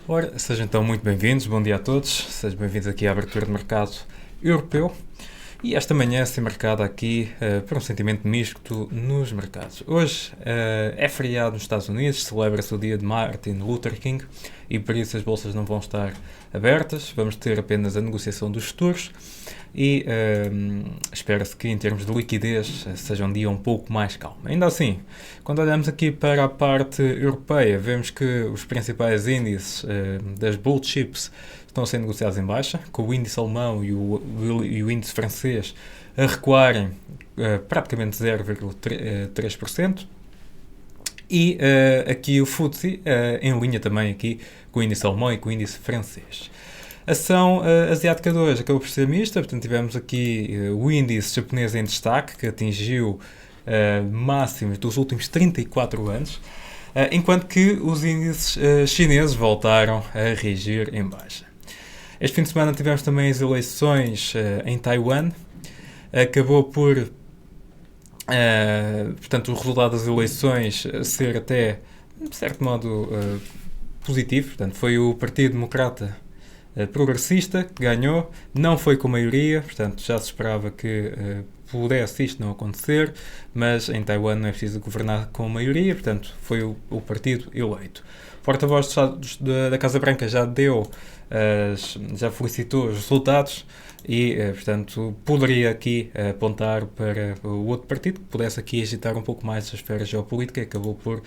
Ora, sejam então muito bem-vindos, bom dia a todos, sejam bem-vindos aqui à abertura de mercado europeu e esta manhã se marcada aqui por um sentimento misto nos mercados. Hoje é feriado nos Estados Unidos, celebra-se o dia de Martin Luther King e por isso as bolsas não vão estar abertas, vamos ter apenas a negociação dos futuros e espera-se que em termos de liquidez seja um dia um pouco mais calmo. Ainda assim, quando olhamos aqui para a parte europeia, vemos que os principais índices das blue chips estão a ser negociados em baixa, com o índice alemão e o índice francês a recuarem praticamente 0,3%. E aqui o FTSE em linha também aqui com o índice alemão e com o índice francês. A ação asiática de hoje acabou por ser mista, portanto tivemos aqui o índice japonês em destaque, que atingiu máximos dos últimos 34 anos, enquanto que os índices chineses voltaram a reagir em baixa. Este fim de semana tivemos também as eleições em Taiwan, acabou por, portanto, o resultado das eleições ser até, de certo modo, positivo, portanto, foi o Partido Democrata Progressista que ganhou, não foi com maioria, portanto já se esperava que pudesse isto não acontecer, mas em Taiwan não é preciso governar com maioria, portanto foi o partido eleito. O porta-voz da Casa Branca já já felicitou os resultados e, portanto, poderia aqui apontar para o outro partido que pudesse aqui agitar um pouco mais a esfera geopolítica e acabou por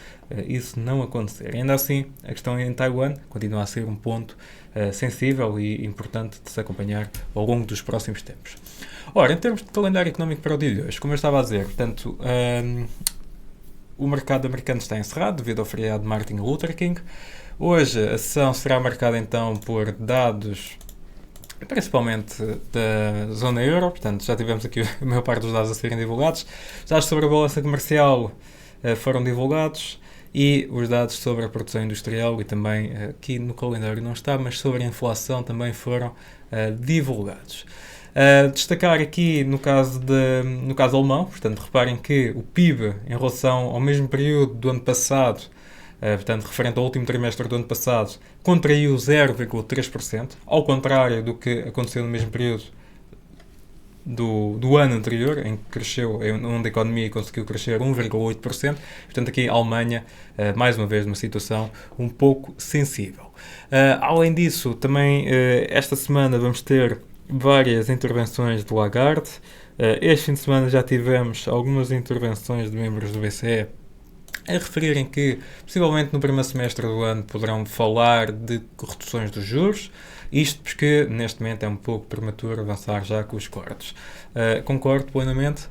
isso não acontecer. Ainda assim, a questão em Taiwan continua a ser um ponto sensível e importante de se acompanhar ao longo dos próximos tempos. Ora, em termos de calendário económico para o dia de hoje, como eu estava a dizer, portanto, o mercado americano está encerrado devido ao feriado de Martin Luther King. Hoje a sessão será marcada então por dados principalmente da zona euro, portanto já tivemos aqui a maior parte dos dados a serem divulgados. Os dados sobre a balança comercial foram divulgados e os dados sobre a produção industrial e também aqui no calendário não está, mas sobre a inflação também foram divulgados. Destacar aqui no caso alemão, portanto reparem que o PIB em relação ao mesmo período do ano passado, portanto referente ao último trimestre do ano passado, contraiu 0,3%, ao contrário do que aconteceu no mesmo período do ano anterior, em que cresceu, onde a economia conseguiu crescer 1,8%. Portanto, aqui a Alemanha, mais uma vez, numa situação um pouco sensível. Além disso, também esta semana vamos ter várias intervenções de Lagarde. Este fim de semana já tivemos algumas intervenções de membros do BCE a referirem que, possivelmente no primeiro semestre do ano, poderão falar de reduções dos juros. Isto porque, neste momento, é um pouco prematuro avançar já com os cortes. Concordo plenamente.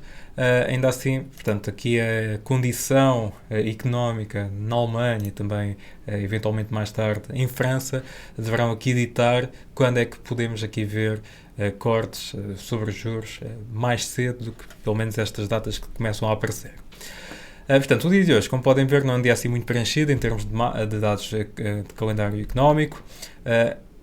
Ainda assim, portanto, aqui a condição económica na Alemanha e também, eventualmente mais tarde, em França, deverão aqui ditar quando é que podemos aqui ver cortes sobre os juros mais cedo do que, pelo menos, estas datas que começam a aparecer. Portanto, o dia de hoje, como podem ver, não é um dia assim muito preenchido em termos de dados de calendário económico.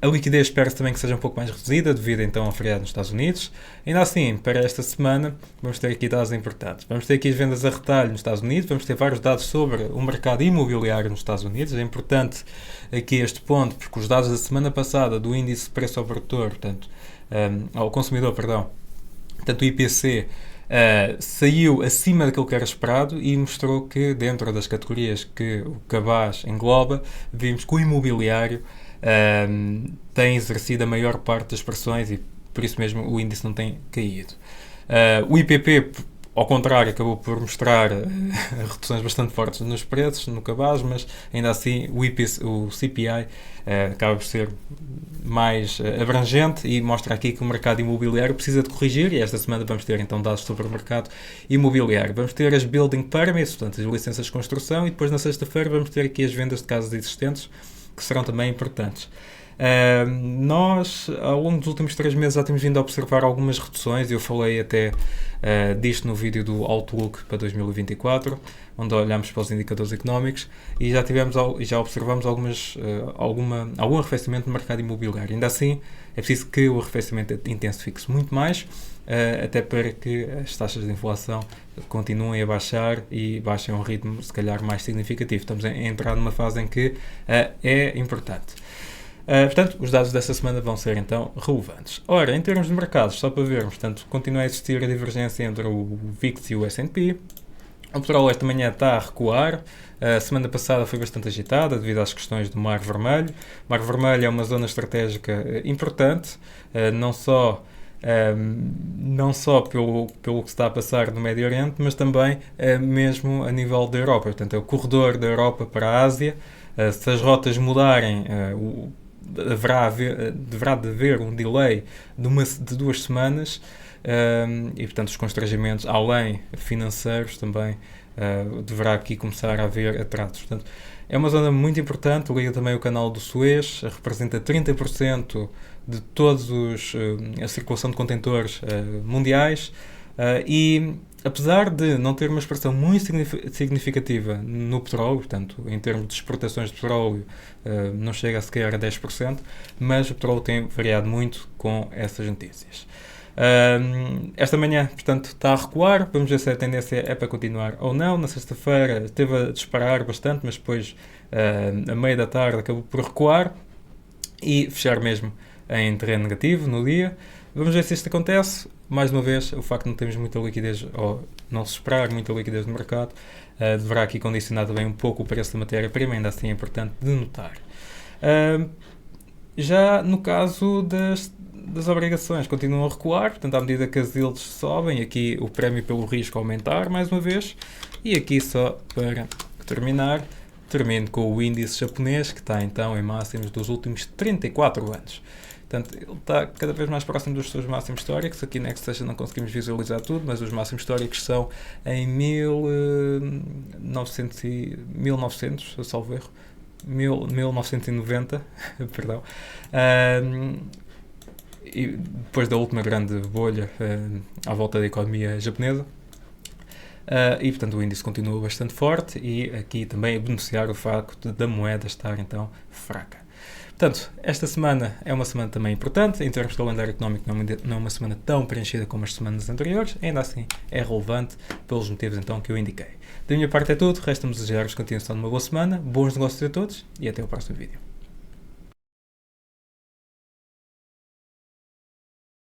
A liquidez espera-se também que seja um pouco mais reduzida, devido então ao feriado nos Estados Unidos. Ainda assim, para esta semana, vamos ter aqui dados importantes. Vamos ter aqui as vendas a retalho nos Estados Unidos, vamos ter vários dados sobre o mercado imobiliário nos Estados Unidos. É importante aqui este ponto, porque os dados da semana passada do índice de preço ao produtor, portanto, ao consumidor, perdão, portanto, o IPC, saiu acima daquilo que era esperado e mostrou que dentro das categorias que o cabaz engloba, vimos que o imobiliário tem exercido a maior parte das pressões e por isso mesmo o índice não tem caído. O IPP, ao contrário, acabou por mostrar reduções bastante fortes nos preços, no cabaz, mas ainda assim o CPI acaba por ser mais abrangente e mostra aqui que o mercado imobiliário precisa de corrigir e esta semana vamos ter então dados sobre o mercado imobiliário. Vamos ter as building permits, portanto as licenças de construção e depois na sexta-feira vamos ter aqui as vendas de casas existentes que serão também importantes. Nós, ao longo dos últimos 3 meses, já temos vindo a observar algumas reduções. Eu falei até disto no vídeo do Outlook para 2024, onde olhamos para os indicadores económicos e já observamos algum arrefecimento no mercado imobiliário. Ainda assim, é preciso que o arrefecimento intensifique-se muito mais, até para que as taxas de inflação continuem a baixar e baixem a um ritmo, se calhar, mais significativo. Estamos a entrar numa fase em que é importante. Portanto, os dados dessa semana vão ser então relevantes. Ora, em termos de mercados, só para vermos, portanto, continua a existir a divergência entre o VIX e o S&P. O petróleo esta manhã está a recuar. A semana passada foi bastante agitada devido às questões do Mar Vermelho. O Mar Vermelho é uma zona estratégica importante, não só pelo que se está a passar no Médio Oriente, mas também mesmo a nível da Europa. Portanto, é o corredor da Europa para a Ásia. Se as rotas mudarem, deverá de haver um delay de 2 semanas e, portanto, os constrangimentos, além financeiros, também deverá aqui começar a haver atrasos. Portanto, é uma zona muito importante, liga também o canal do Suez, representa 30% de todos a circulação de contentores mundiais e, apesar de não ter uma expressão muito significativa no petróleo, portanto, em termos de exportações de petróleo, não chega a sequer a 10%, mas o petróleo tem variado muito com essas notícias. Esta manhã, portanto, está a recuar. Vamos ver se a tendência é para continuar ou não. Na sexta-feira esteve a disparar bastante, mas depois, a meia da tarde, acabou por recuar e fechar mesmo em terreno negativo no dia. Vamos ver se isto acontece. Mais uma vez, o facto de não termos muita liquidez, ou não se esperar muita liquidez no mercado, deverá aqui condicionar também um pouco o preço da matéria-prima, ainda assim é importante de notar. Já no caso das obrigações, continuam a recuar, portanto, à medida que as yields sobem, aqui o prémio pelo risco aumentar mais uma vez, e aqui só para terminar, termino com o índice japonês, que está então em máximos dos últimos 34 anos. Portanto, ele está cada vez mais próximo dos seus máximos históricos. Aqui na Excel não conseguimos visualizar tudo, mas os máximos históricos são em 1900, eu salvo erro, 1990, perdão, e depois da última grande bolha à volta da economia japonesa. E, portanto, o índice continua bastante forte e aqui também a beneficiar o facto da moeda estar, então, fraca. Portanto, esta semana é uma semana também importante, em termos de calendário económico não é uma semana tão preenchida como as semanas anteriores, ainda assim é relevante pelos motivos então que eu indiquei. Da minha parte é tudo, resta-me desejar-vos continuação de uma boa semana, bons negócios a todos e até o próximo vídeo.